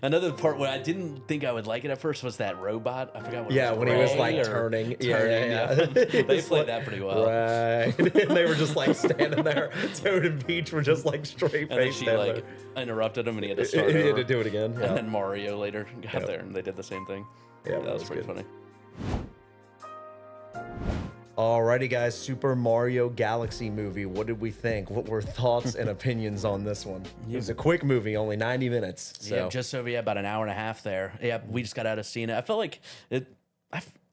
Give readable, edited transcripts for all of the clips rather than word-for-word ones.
Another part where I didn't think I would like it at first was that robot. I forgot what it Yeah, was. when he was Ray like or turning. turning. Yeah. They It's played like- that pretty well. Right. And they were just like standing there. Toad and Peach were just like straight And then faced she standing like there. interrupted him, and he had to start He had over. to do it again. And Yeah. then Mario later got Yep. there, and they did the same thing. Yeah, that was pretty good. funny. Alrighty, guys. Super Mario Galaxy movie. What did we think? What were thoughts and opinions on this one? It was a quick movie, only 90 minutes. So. Yeah, just over about an hour and a half there. Yeah, we just got out of seeing it. I felt like it.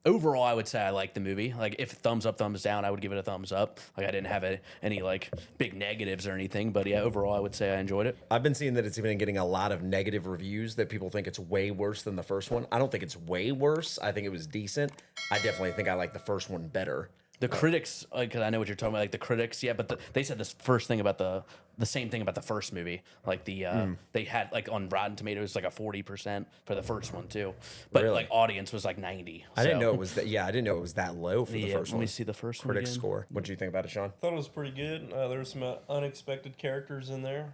Overall, I would say I liked the movie. Like, if thumbs up, thumbs down, I would give it a thumbs up. Like, I didn't have any like big negatives or anything. But yeah, overall, I would say I enjoyed it. I've been seeing that it's been getting a lot of negative reviews that people think it's way worse than the first one. I don't think it's way worse. I think it was decent. I definitely think I like the first one better. The critics, because I know what you're talking about, like the critics, yeah, but they said this first thing about the same thing about the first movie. Like they had like on Rotten Tomatoes like a 40% for the first one too, but Really? like audience was like 90. I didn't know it was that. Yeah, I didn't know it was that low for the Yeah, first let one. me see the first one Critic again. score. What do you think about it, Sean? Thought it was pretty good. There were some unexpected characters in there.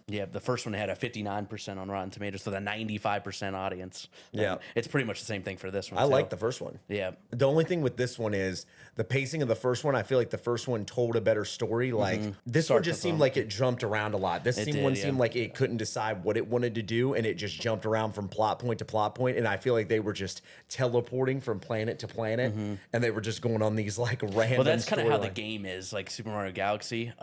Yeah, the first one had a 59% on Rotten Tomatoes for the 95% audience. Yeah. It's pretty much the same thing for this one. I too. like the first one. Yeah. The only thing with this one is the pacing of the first one. I feel like the first one told a better story. Like this one Start just to seemed film. like it jumped around a lot. This It one did, seemed yeah. like it couldn't decide what it wanted to do, and it just jumped around from plot point to plot point. And I feel like they were just teleporting from planet to planet, and they were just going on these like random. Well, that's kind of how the storylines. game is, like Super Mario Galaxy.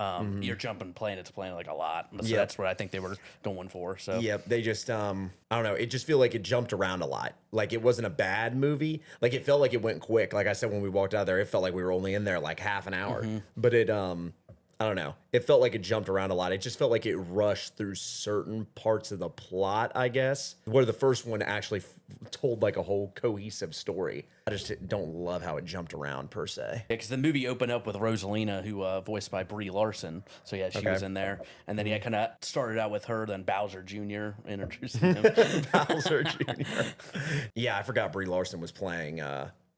You're jumping planet to planet like a lot. So Yep. that's what I think they were going for. So Yep, they just I don't know, it just feel like it jumped around a lot. Like it wasn't a bad movie. Like it felt like it went quick. Like I said when we walked out there, it felt like we were only in there like half an hour. But it I don't know. It felt like it jumped around a lot. It just felt like it rushed through certain parts of the plot, I guess. Where the first one actually told like a whole cohesive story. I just don't love how it jumped around per se. because the movie opened up with Rosalina, who voiced by Brie Larson. So yeah, she was in there, and then kind of started out with her. Then Bowser Jr. introducing him. Bowser Jr. Yeah, I forgot Brie Larson was playing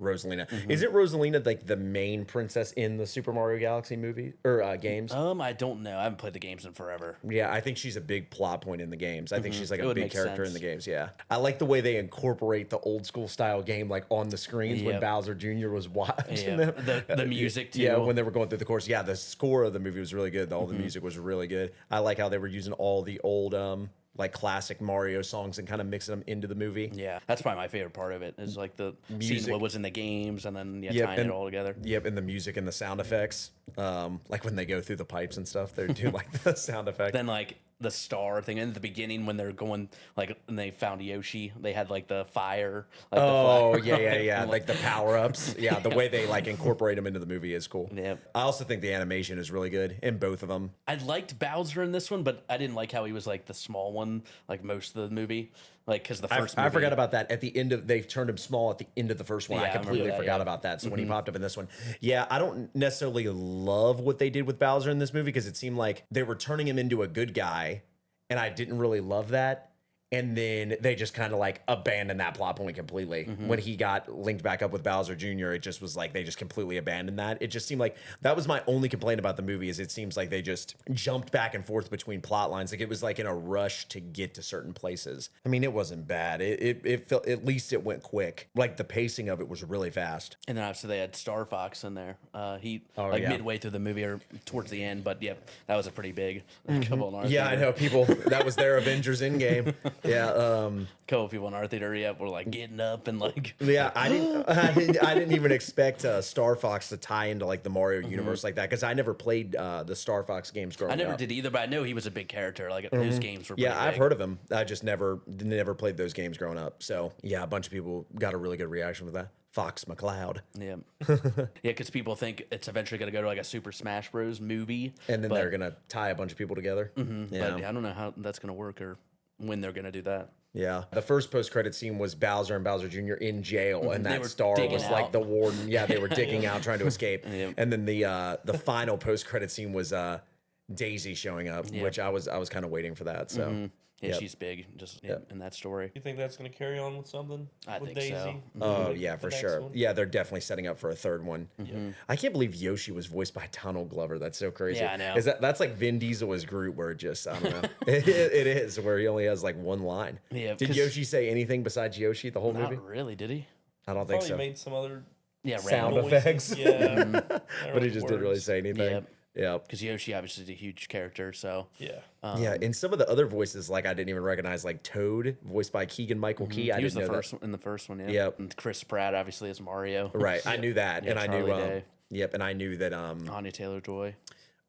Rosalina. Is it Rosalina like the main princess in the Super Mario Galaxy movie or games? I don't know. I haven't played the games in forever. Yeah, I think she's a big plot point in the games. I think she's like It a would big make character in sense. the games. Yeah, I like the way they incorporate the old school style game like on the screens when Yep. Bowser Jr. was watching Yeah, them. the music too. Yeah, when they were going through the course. Yeah, the score of the movie was really good. All the music was really good. I like how they were using all the old like classic Mario songs and kind of mixing them into the movie. Yeah, that's probably my favorite part of it. Is like the Music. seeing what was in the games and then Yep, tying and- it all together. Yep, and the music and the sound effects. Like when they go through the pipes and stuff, they do like the sound effect. Then like the star thing in the beginning when they're going like when they found Yoshi, they had like the fire. Like Oh the fire, yeah. Like the power ups. Yeah, the way they like incorporate them into the movie is cool. Yep. I also think the animation is really good in both of them. I liked Bowser in this one, but I didn't like how he was like the small one, like most of the movie. Like because the first I movie, forgot about that at the end of they turned him small at the end of the first one. Yeah, I I remember completely that, forgot yeah. about that. So when he popped up in this one, yeah, I don't necessarily love what they did with Bowser in this movie because it seemed like they were turning him into a good guy, and I didn't really love that. And then they just kind of like abandoned that plot point completely. When he got linked back up with Bowser Jr., it just was like they just completely abandoned that. It just seemed like that was my only complaint about the movie is it seems like they just jumped back and forth between plot lines. Like it was like in a rush to get to certain places. I mean, it wasn't bad. It felt at least it went quick. Like the pacing of it was really fast. and then obviously they had Star Fox in there. He Oh, like yeah. midway through the movie or towards the end, but yep, that was a pretty big couple in our Yeah, I theater. know people. That was their Avengers Endgame. Yeah, Couple people in our theater, yeah, were like getting up and like yeah. I didn't even expect Star Fox to tie into like the Mario universe like that because I never played the Star Fox games growing I never up. did either, but I know he was a big character. Like his games were Yeah, pretty I've big. heard of him. I just never played those games growing up. So yeah, a bunch of people got a really good reaction with that. Fox McCloud, Yeah, yeah, because people think it's eventually going to go to like a Super Smash Bros. Movie, and then but, they're gonna tie a bunch of people together. Yeah. But I don't know how that's going to work or when they're going to do that. Yeah, the first post-credit scene was Bowser and Bowser Jr. in jail, and They that were star digging was like out. the warden. Yeah, they were digging out, trying to escape. Yep. And then the final post-credit scene was Daisy showing up, which I was kind of waiting for that. So Yeah, Yep. she's big just Yep. in that story. You think that's going to carry on with something? I with think Daisy? so. Oh Like yeah, the for next sure. one? Yeah, they're definitely setting up for a third one. Mm-hmm. I can't believe Yoshi was voiced by Donald Glover. That's so crazy. Yeah, I know. Is that's like Vin Diesel as Groot, where it just I don't know. It is where he only has like one line. Yeah, Did 'cause- Yoshi say anything besides Yoshi the whole Not movie? really, did he? I don't think Probably so. made some other Yeah, Sound random. effects. Yeah. But he just didn't really say anything. Yep. Yeah. Because Yoshi obviously is a huge character, so Yeah. Yeah, and some of the other voices, like I didn't even recognize, like Toad, voiced by Keegan Michael Key. I he was didn't the know first one, in the first one. Yeah. Yep. And Chris Pratt obviously as Mario. that. Right, I knew that, Yeah, and I knew. Charlie Day. Yep, and I knew that. Anya Taylor-Joy.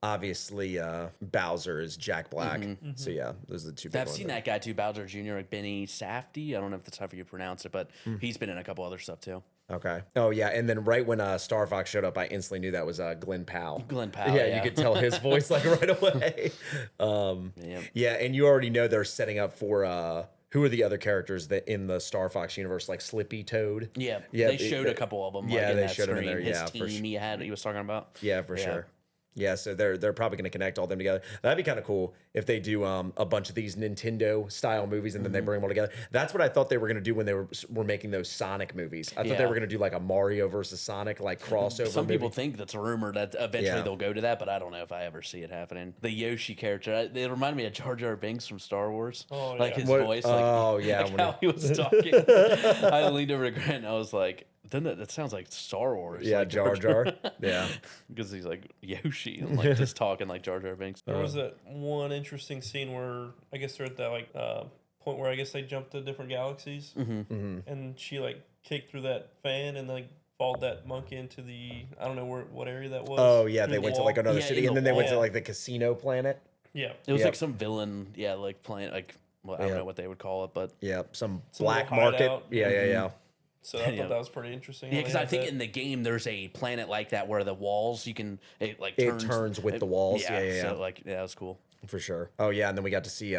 Obviously, Bowser is Jack Black. So yeah, those are the two. Big I've ones seen there. that guy too, Bowser Jr. Like Benny Safdie. I don't know if that's how you pronounce it, but he's been in a couple other stuff too. Okay. Oh yeah, and then right when Star Fox showed up, I instantly knew that was Glenn Powell. Glenn Powell, Yeah, yeah. you could tell his voice like right away. Yep. Yeah, and you already know they're setting up for who are the other characters that in the Star Fox universe, like Slippy Toad. Yeah, Yeah, they showed a couple of them. yeah, like, in they that showed 'em in screen. there, His yeah, for team he was talking about. Yeah, for sure. Yeah, so they're probably going to connect all them together. That'd be kind of cool if they do a bunch of these Nintendo style movies and then they bring them all together. That's what I thought they were going to do when they were making those Sonic movies. I thought they Yeah. were going to do like a Mario versus Sonic like crossover. Some people movie. think that's a rumor that eventually Yeah. they'll go to that, but I don't know if I ever see it happening. The Yoshi character, it reminded me of Jar Jar Binks from Star Wars. Oh, Like yeah. his What- voice. Like, oh, yeah, like when how he was talking. I leaned over to Grant and I was like, doesn't that sounds like Star Wars? Yeah, like Jar Jar. Yeah. Because he's like Yoshi and like just talking like Jar Jar Binks. There was that one interesting scene where I guess they're at that like point where I guess they jumped to different galaxies, and she like kicked through that fan and like followed that monkey into the I don't know what area that was. Oh yeah, they through the went to wall. like another Yeah, city in and the then they went to wall. like the casino planet. Yeah. It was Yep. like some villain, yeah, like playing like well, I don't Yeah. know what they would call it, but Yeah, some Some black little market. hideout. Yeah, yeah, yeah. So I Yeah. thought that was pretty interesting. yeah, how because they I had think that. in the game there's a planet like that where the walls it It turns with the walls. Yeah, yeah, So yeah. like that was cool. For sure. Oh yeah, and then we got to see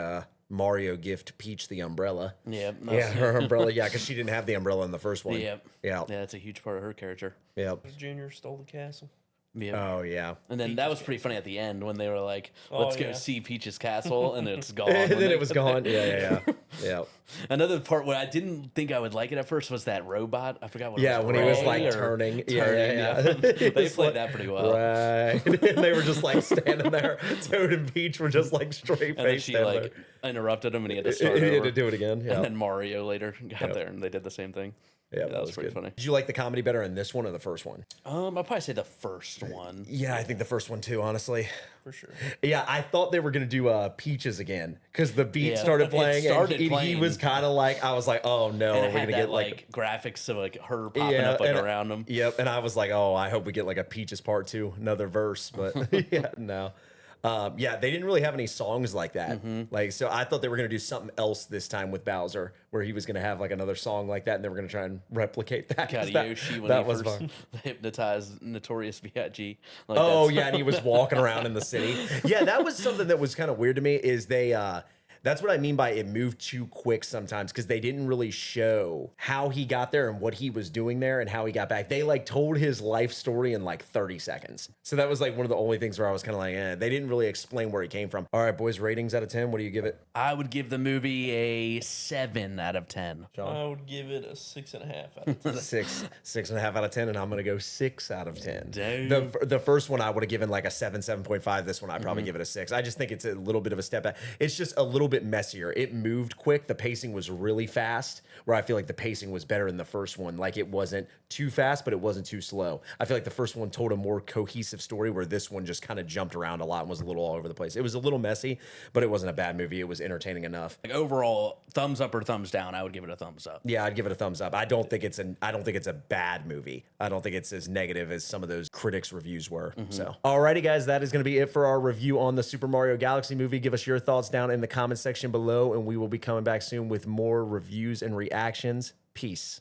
Mario gift Peach the umbrella. Yeah, Yeah, her umbrella. Yeah, because she didn't have the umbrella in the first one. yeah, Yeah. yeah. That's a huge part of her character. Yep. Junior stole the castle. Yeah. Oh yeah. And then that was pretty funny at the end when they were like, Oh, "Let's go yeah. see Peach's castle," and it's gone. And when then they it was come gone. back. Yeah, yeah, yeah. Yeah. Another part where I didn't think I would like it at first was that robot. I forgot what. Yeah, it was, when he was Ray like or turning. Yeah, yeah, yeah. They It's played like- that pretty well. Right. And they were just like standing there. Toad and Peach were just like straight And then faced she down like interrupted him, and he had to start there. He had over. to do it again. Yeah. And then Mario later got Yep. there, and they did the same thing. Yeah, that was pretty good. funny. Did you like the comedy better in this one or the first one? I'd probably say the first one. Yeah, I think the first one too, honestly. For sure. Yeah, I thought they were gonna do Peaches again because the beat Yeah, started it playing, started and he playing. was kind of like, I was like, oh no, And are it we had gonna that get like, graphics of like her popping up like and- around him. Yep, and I was like, oh, I hope we get like a Peaches part 2, another verse, but yeah, no. Yeah, they didn't really have any songs like that. Like, so I thought they were gonna do something else this time with Bowser, where he was gonna have like another song like that, and they were gonna try and replicate that. 'cause Got that- Yoshi when that he was first fun. hypnotized Notorious B.I.G. Like, Oh that's- yeah, and he was walking around in the city. Yeah, that was something that was kind of weird to me. Is they that's what I mean by it moved too quick sometimes because they didn't really show how he got there and what he was doing there and how he got back. They like told his life story in like 30 seconds. So that was like one of the only things where I was kind of like, they didn't really explain where he came from. All right, boys, ratings out of 10. What do you give it? I would give the movie a 7 out of 10. I would give it a 6.5 out of 10. 6.5 out of 10, and I'm gonna go 6 out of 10. Dang. The first one I would have given like a 7.5. This one I'd probably give it a 6. I just think it's a little bit of a step back. It's just a little bit messier. It moved quick. The pacing was really fast, where I feel like the pacing was better in the first one. Like it wasn't too fast, but it wasn't too slow. I feel like the first one told a more cohesive story, where this one just kind of jumped around a lot and was a little all over the place. It was a little messy, but it wasn't a bad movie. It was entertaining enough. Like overall, thumbs up or thumbs down, I would give it a thumbs up. Yeah, I'd give it a thumbs up. I don't think it's a bad movie. I don't think it's as negative as some of those critics' reviews were. So, alrighty, guys, that is going to be it for our review on the Super Mario Galaxy movie. Give us your thoughts down in the comment section below, and we will be coming back soon with more reviews and reactions. Peace.